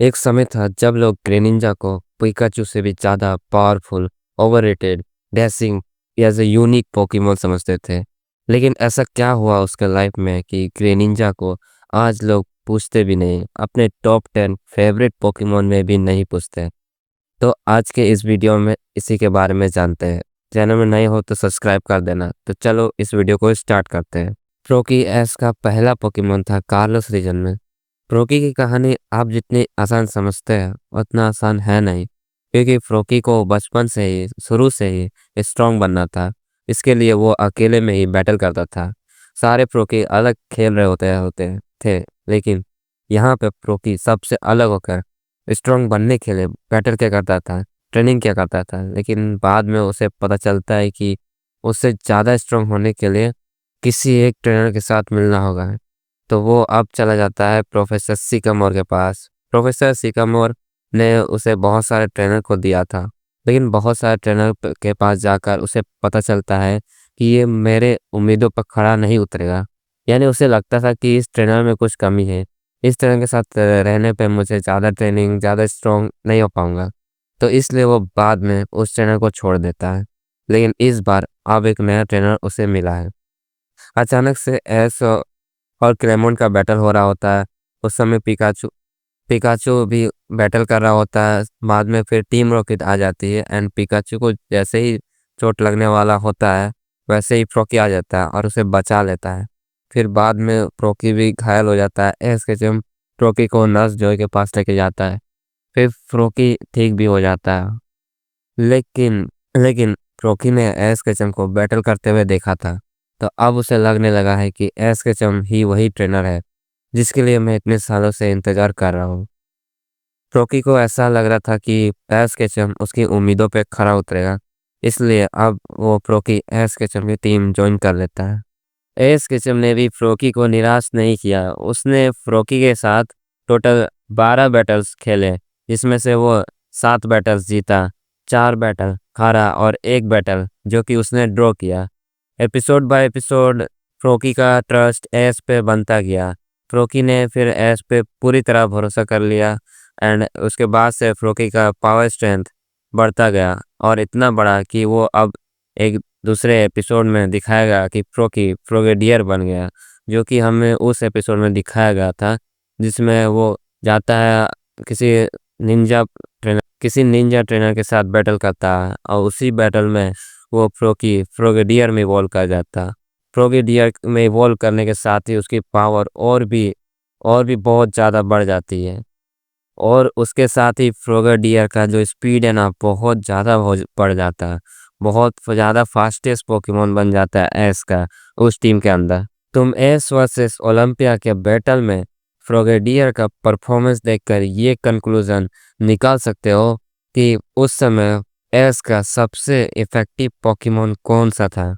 एक समय था जब लोग ग्रेनिंजा को पिकाचू से भी ज़्यादा powerful, overrated, dashing as a unique Pokemon समझते थे। लेकिन ऐसा क्या हुआ उसके लाइफ में कि ग्रेनिंजा को आज लोग पूछते भी नहीं, अपने टॉप 10 फेवरेट पोकेमॉन में भी नहीं पूछते। तो आज के इस वीडियो में इसी के बारे में जानते हैं। चैनल में नए हो तो सब्सक्राइब कर देना। तो चलो इस वीडियो को स्टार्ट करते हैं। फ्रोकी एस का पहला पोकेमॉन था कार्लोस रीजन में। फ्रोकी की कहानी आप जितनी आसान समझते हैं उतना आसान है नहीं, क्योंकि फ्रोकी को बचपन से ही शुरू से ही स्ट्रांग बनना था। इसके लिए वो अकेले में ही बैटल करता था। सारे फ्रोकी अलग खेल रहे होते थे, लेकिन यहाँ पे फ्रोकी सबसे अलग होकर स्ट्रांग बनने के लिए बैटल क्या करता था, ट्रेनिंग क्या करता था। लेकिन बाद में उसे पता चलता है कि उससे ज़्यादा स्ट्रांग होने के लिए किसी एक ट्रेनर के साथ मिलना होगा। तो वो अब चला जाता है प्रोफेसर सिकामोर के पास। प्रोफेसर सिकामोर ने उसे बहुत सारे ट्रेनर को दिया था, लेकिन बहुत सारे ट्रेनर के पास जाकर उसे पता चलता है कि ये मेरे उम्मीदों पर खरा नहीं उतरेगा। यानी उसे लगता था कि इस ट्रेनर में कुछ कमी है। इस ट्रेनर के साथ रहने पे मुझे ज़्यादा ट्रेनिंग, ज़्यादा स्ट्रॉन्ग नहीं हो पाऊंगा। तो इसलिए वो बाद में उस ट्रेनर को छोड़ देता है। लेकिन इस बार अब एक नया ट्रेनर उसे मिला है। अचानक से एस और क्लेमोन का बैटल हो रहा होता है। उस समय पिकाचू पिकाचू भी बैटल कर रहा होता है। बाद में फिर टीम रॉकेट आ जाती है एंड पिकाचू को जैसे ही चोट लगने वाला होता है, वैसे ही फ्रोकी आ जाता है और उसे बचा लेता है। फिर बाद में फ्रोकी भी घायल हो जाता है। एस के जम फ्रोकी को नर्स जॉय के पास लेके जाता है। फिर फ्रोकी ठीक भी हो जाता है। लेकिन लेकिन फ्रोकी ने एस केचम को बैटल करते हुए देखा था। तो अब उसे लगने लगा है कि एस केचम ही वही ट्रेनर है जिसके लिए मैं इतने सालों से इंतजार कर रहा हूँ। फ्रोकी को ऐसा लग रहा था कि एस केचम उसकी उम्मीदों पे खरा उतरेगा। इसलिए अब वो फ्रोकी एस केचम की टीम ज्वाइन कर लेता है। एस केचम ने भी फ्रोकी को निराश नहीं किया। उसने फ्रोकी के साथ टोटल 12 बैटल्स खेले, जिसमें से वो 7 बैटल्स जीता, 4 बैटल हारा और 1 बैटल जो कि उसने ड्रॉ किया। एपिसोड बाय एपिसोड फ्रोकी का ट्रस्ट एस पे बनता गया। फ्रोकी ने फिर एस पे पूरी तरह भरोसा कर लिया एंड उसके बाद से फ्रोकी का पावर स्ट्रेंथ बढ़ता गया और इतना बड़ा कि वो अब एक दूसरे एपिसोड में दिखाया गया कि फ्रोकी फ्रोगेडियर बन गया, जो कि हमें उस एपिसोड में दिखाया गया था जिसमें वो जाता है किसी निंजा ट्रेनर के साथ बैटल करता है और उसी बैटल में वो फ्रोकी फ्रोगेडियर में इवॉल्व कर जाता। फ्रोगेडियर में इवॉल्व करने के साथ ही उसकी पावर और भी बहुत ज़्यादा बढ़ जाती है और उसके साथ ही फ्रोगेडियर का जो स्पीड है ना बहुत ज़्यादा हो बढ़ जाता है। बहुत ज़्यादा फास्टेस्ट पोकेमॉन बन जाता है एस का उस टीम के अंदर। तुम एस वर्सेस ओलंपिया के बैटल में फ्रोगेडियर का परफॉर्मेंस देखकर ये कंक्लूजन निकाल सकते हो कि उस समय एस का सबसे इफेक्टिव पोकेमॉन कौन सा था।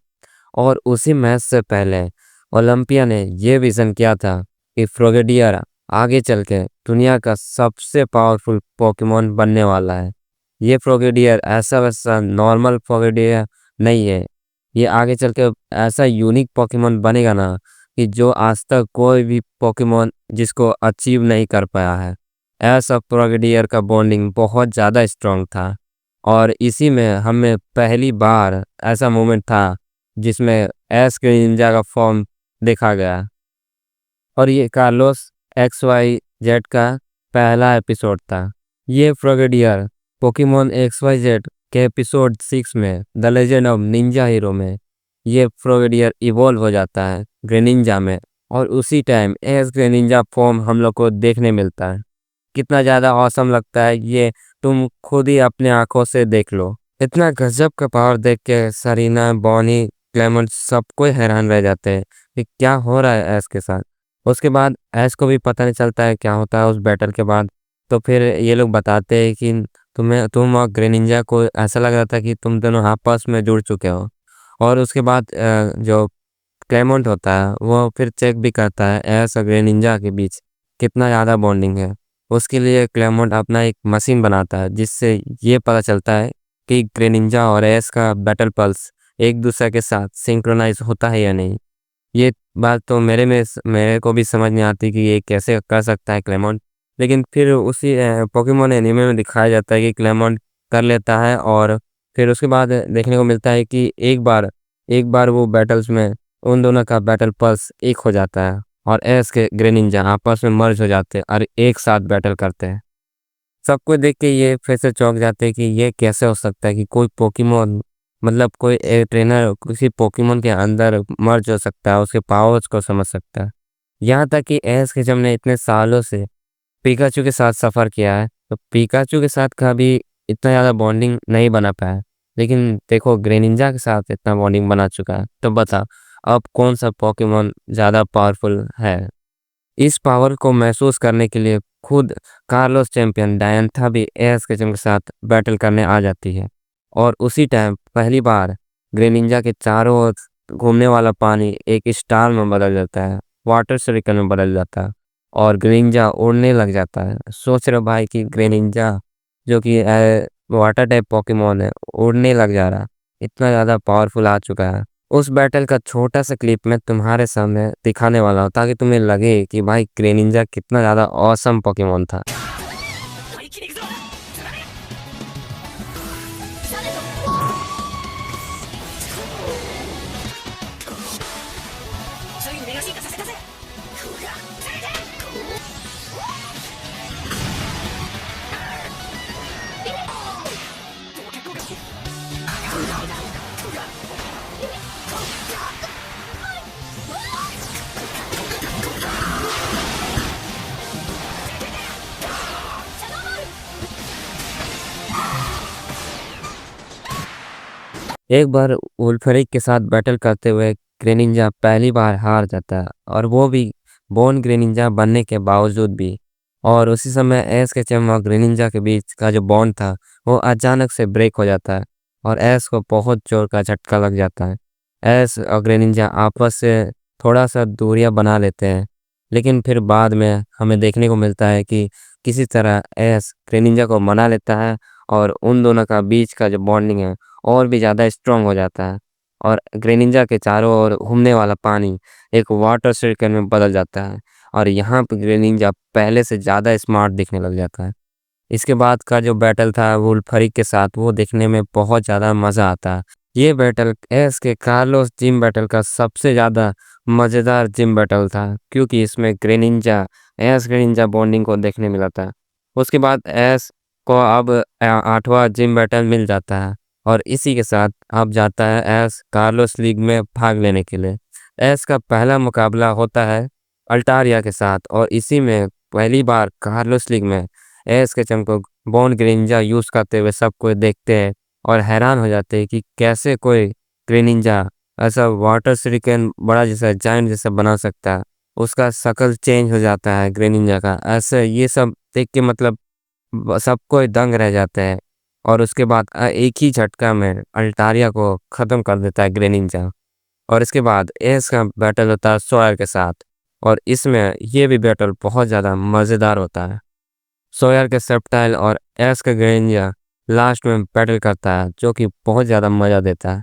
और उसी मैच से पहले ओलंपिया ने ये विजन किया था कि फ्रोगेडियर आगे चल के दुनिया का सबसे पावरफुल पोकेमॉन बनने वाला है। ये फ्रोगेडियर ऐसा वैसा नॉर्मल फ्रोगेडियर नहीं है। ये आगे चल के ऐसा यूनिक पोकेमॉन बनेगा ना कि जो आज तक कोई भी पोकेमॉन जिसको अचीव नहीं कर पाया है। ऐसा फ्रोगेडियर का बॉन्डिंग बहुत ज़्यादा स्ट्रांग था और इसी में हमें पहली बार ऐसा मोमेंट था जिसमें एस के निंजा का फॉर्म देखा गया। और ये कार्लोस XYZ का पहला एपिसोड था। ये फ्रोगेडियर पोकेमॉन XYZ के एपिसोड 6 में the legend of Ninja hero में ये फ्रोगेडियर इवॉल्व हो जाता है ग्रेनिंजा में और उसी टाइम एस ग्रेनिंजा फॉर्म हम लोग को देखने मिलता है। कितना ज़्यादा औसम लगता है ये तुम खुद ही अपने आंखों से देख लो। इतना गजब का पावर देख के सरीना, बॉनी, क्लेमेंट सब कोई हैरान रह जाते हैं कि क्या हो रहा है ऐश के साथ। उसके बाद ऐश को भी पता नहीं चलता है क्या होता है उस बैटल के बाद। तो फिर ये लोग बताते हैं कि तुम और ग्रेनिंजा को ऐसा लग रहा था कि तुम दोनों आपस में जुड़ चुके हो। और उसके बाद जो क्लेमेंट होता है वो फिर चेक भी करता है ऐश और ग्रेनिंजा के बीच कितना ज़्यादा बॉन्डिंग है। उसके लिए क्लेमेंट अपना एक मशीन बनाता है जिससे ये पता चलता है कि ग्रेनिंजा और एस का बैटल पल्स एक दूसरे के साथ सिंक्रोनाइज होता है या नहीं। ये बात तो मेरे को भी समझ नहीं आती कि ये कैसे कर सकता है क्लेमेंट। लेकिन फिर उसी पोकेमॉन एनीमे में दिखाया जाता है कि क्लेमन कर लेता है और फिर उसके बाद देखने को मिलता है कि एक बार वो बैटल्स में उन दोनों का बैटल पल्स एक हो जाता है और एस के ग्रेनिंजा आपस में मर्ज हो जाते हैं और एक साथ बैटल करते हैं। सबको देख के ये फिर से चौंक जाते हैं कि ये कैसे हो सकता है कि कोई पोकेमॉन मतलब कोई ट्रेनर किसी पोकेमॉन के अंदर मर्ज हो सकता है, उसके पावर्स को समझ सकता है। यहाँ तक कि एस के जब ने इतने सालों से पिकाचू के साथ सफ़र किया है, तो पिकाचू के साथ कभी इतना ज़्यादा बॉन्डिंग नहीं बना पाया। लेकिन देखो ग्रेनिंजा के साथ इतना बॉन्डिंग बना चुका है, तो बता अब कौन सा पोकेमॉन ज़्यादा पावरफुल है? इस पावर को महसूस करने के लिए खुद कार्लोस चैंपियन डायंथा भी एस के के साथ बैटल करने आ जाती है और उसी टाइम पहली बार ग्रेनिंजा के चारों ओर घूमने वाला पानी एक स्टार में बदल जाता है, वाटर सर्कल में बदल जाता है और ग्रेनिंजा उड़ने लग जाता है। सोच रहे हो भाई कि ग्रेनिंजा जो कि वाटर टाइप पोकेमॉन है उड़ने लग जा रहा है, इतना ज़्यादा पावरफुल आ चुका है। उस बैटल का छोटा सा क्लिप मैं तुम्हारे सामने दिखाने वाला हूँ ताकि तुम्हें लगे कि भाई ग्रेनिंजा कितना ज़्यादा ऑसम पोकेमॉन था। एक बार वुल्फरिक के साथ बैटल करते हुए ग्रेनिंजा पहली बार हार जाता है और वो भी बोन ग्रेनिंजा बनने के बावजूद भी। और उसी समय एस के चम और ग्रेनिंजा के बीच का जो बॉन्ड था वो अचानक से ब्रेक हो जाता है और एस को बहुत जोर का झटका लग जाता है। एस और ग्रेनिंजा आपस से थोड़ा सा दूरियां बना लेते हैं, लेकिन फिर बाद में हमें देखने को मिलता है कि किसी तरह एस ग्रेनिंजा को मना लेता है और उन दोनों का बीच का जो बॉन्डिंग है और भी ज़्यादा स्ट्रांग हो जाता है और ग्रेनिंजा के चारों ओर घूमने वाला पानी एक वाटर सर्कल में बदल जाता है और यहाँ पे ग्रेनिंजा पहले से ज़्यादा स्मार्ट दिखने लग जाता है। इसके बाद का जो बैटल था वुल्फरिक के साथ वो देखने में बहुत ज़्यादा मज़ा आता है। ये बैटल एस के कार्लोस जिम बैटल का सबसे ज़्यादा मज़ेदार जिम बैटल था क्योंकि इसमें ग्रेनिंजा बॉन्डिंग को देखने मिला था। उसके बाद एस को अब 8वां जिम बैटल मिल जाता है और इसी के साथ अब जाता है एस कार्लोस लीग में भाग लेने के लिए। एस का पहला मुकाबला होता है अल्टारिया के साथ और इसी में पहली बार कार्लोस लीग में एस के को बोन ग्रेनिंजा यूज़ करते हुए सब कोई देखते हैं और हैरान हो जाते हैं कि कैसे कोई ग्रेनिंजा ऐसा वाटर सरिकेन बड़ा जैसा जायंट जैसा बना सकता है। उसका शक्ल चेंज हो जाता है ग्रेनिंजा का, ऐसे ये सब देख के मतलब सब कोई दंग रह जाते हैं और उसके बाद एक ही झटका में अल्टारिया को ख़त्म कर देता है ग्रेनिंजा। और इसके बाद एस का बैटल होता है सोयर के साथ और इसमें ये भी बैटल बहुत ज़्यादा मज़ेदार होता है। सोयर के सेप्टाइल और एस का ग्रेनिंजा लास्ट में बैटल करता है जो कि बहुत ज़्यादा मज़ा देता है।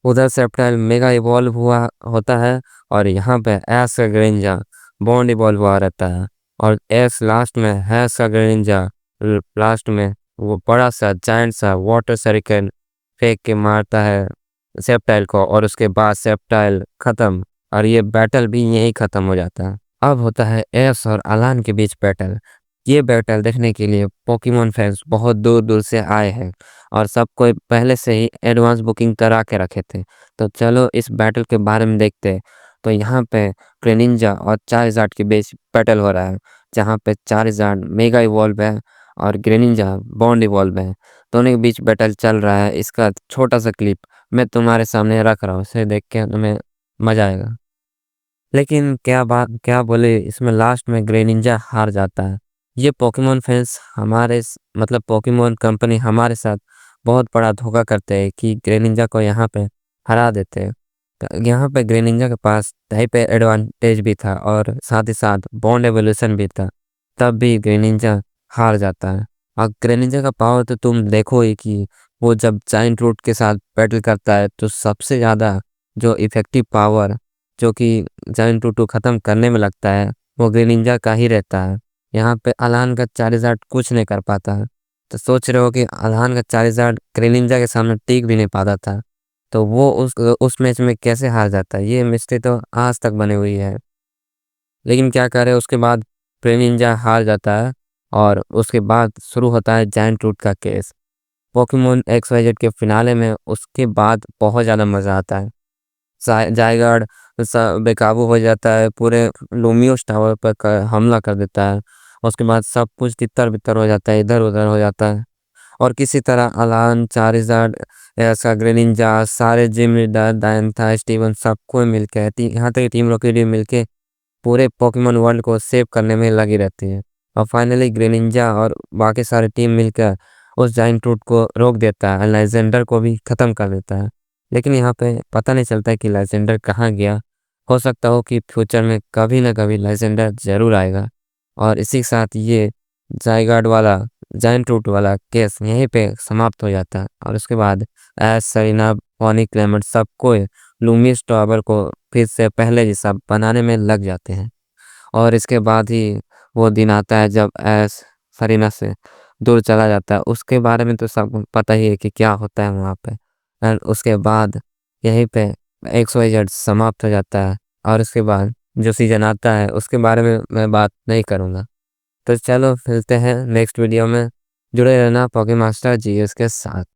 उधर सेप्टाइल मेगा इवॉल्व हुआ होता है और यहाँ पे एस का ग्रेनिंजा बॉन्ड इवॉल्व हुआ रहता है और एस लास्ट में हैस का ग्रेनिंजा लास्ट में वो बड़ा सा जायंट सा वाटर सरिकेन फेंक के मारता है सेप्टाइल को और उसके बाद सेप्टाइल ख़त्म और ये बैटल भी यहीं ख़त्म हो जाता है। अब होता है एस और अलान के बीच बैटल। ये बैटल देखने के लिए पोकेमॉन फैंस बहुत दूर दूर से आए हैं और सब कोई पहले से ही एडवांस बुकिंग करा के रखे थे। तो चलो इस बैटल के बारे में देखते हैं। तो यहाँ पे ग्रेनिंजा और चारिज़ार्ड के बीच बैटल हो रहा है जहाँ पे चारिज़ार्ड मेगा इवॉल्व है और ग्रेनिंजा बॉन्ड इवॉल्व है। दोनों के बीच बैटल चल रहा है। इसका छोटा सा क्लिप मैं तुम्हारे सामने रख रहा हूँ, इसे देख के तुम्हें मज़ा आएगा। लेकिन क्या बोले इसमें लास्ट में ग्रेनिंजा हार जाता है। ये पोकेमॉन फैंस मतलब पोकेमॉन कंपनी हमारे साथ बहुत बड़ा धोखा करते हैं कि ग्रेनिंजा को यहाँ पे हरा देते हैं। यहाँ पे ग्रेनिंजा के पास टाइप एडवांटेज भी था और साथ ही साथ बॉन्ड एवोल्यूशन भी था, तब भी ग्रेनिंजा हार जाता है। और ग्रेनिंजा का पावर तो तुम देखो ही कि वो जब जायंट रूट के साथ बैटल करता है तो सबसे ज़्यादा जो इफेक्टिव पावर जो कि जायंट रूट को ख़त्म करने में लगता है वो ग्रेनिंजा का ही रहता है। यहाँ पे अलान का चारिज़ार्ड कुछ नहीं कर पाता है। तो सोच रहे हो कि अलान का चारिज़ार्ड ग्रेनिंजा के सामने टिक भी नहीं पाता था। तो वो उस मैच में कैसे हार जाता है, ये मिस्ट्री तो आज तक बनी हुई है। लेकिन क्या करे, उसके बाद ग्रेनिंजा हार जाता है और उसके बाद शुरू होता है जायंट रूट का केस। पोकेमॉन XYZ के फिनाले में उसके बाद बहुत ज़्यादा मज़ा आता है। जायगार्ड बेकाबू हो जाता है, पूरे लूमियोस टावर पर हमला कर देता है। उसके बाद सब कुछ तितर बितर हो जाता है, इधर उधर हो जाता है। और किसी तरह अलान, चारिज़ार्ड, ऐसा ग्रेनिंजा, सारे जिम लीडर, डायंथा, स्टीवन सबको मिलकर यहाँ तक टीम रॉकेट भी मिलके पूरे पोकेमॉन वर्ल्ड को सेव करने में लगी रहती है। और फाइनली ग्रेनिंजा और बाकी सारे टीम मिलकर उस जाइंट रूट को रोक देता है, अलेक्जेंडर को भी ख़त्म कर देता है। लेकिन यहाँ पे पता नहीं चलता है कि अलेक्जेंडर कहाँ गया। हो सकता हो कि फ्यूचर में कभी ना कभी अलेक्जेंडर ज़रूर आएगा। और इसी के साथ ये जायगार्ड वाला, जाइंट रूट वाला केस यहीं पे समाप्त हो जाता है। और उसके बाद एश, सरीना, बॉनी, क्लेमेंट सबको लूमियस टावर को फिर से पहले जैसा बनाने में लग जाते हैं। और इसके बाद ही वो दिन आता है जब ऐश सरीना से दूर चला जाता है। उसके बारे में तो सब पता ही है कि क्या होता है वहाँ पे। और उसके बाद यहीं पे XYZ समाप्त हो जाता है। और उसके बाद जो सीजन आता है उसके बारे में मैं बात नहीं करूँगा। तो चलो मिलते हैं नेक्स्ट वीडियो में। जुड़े रहना पॉकेमास्टर जीएस के साथ।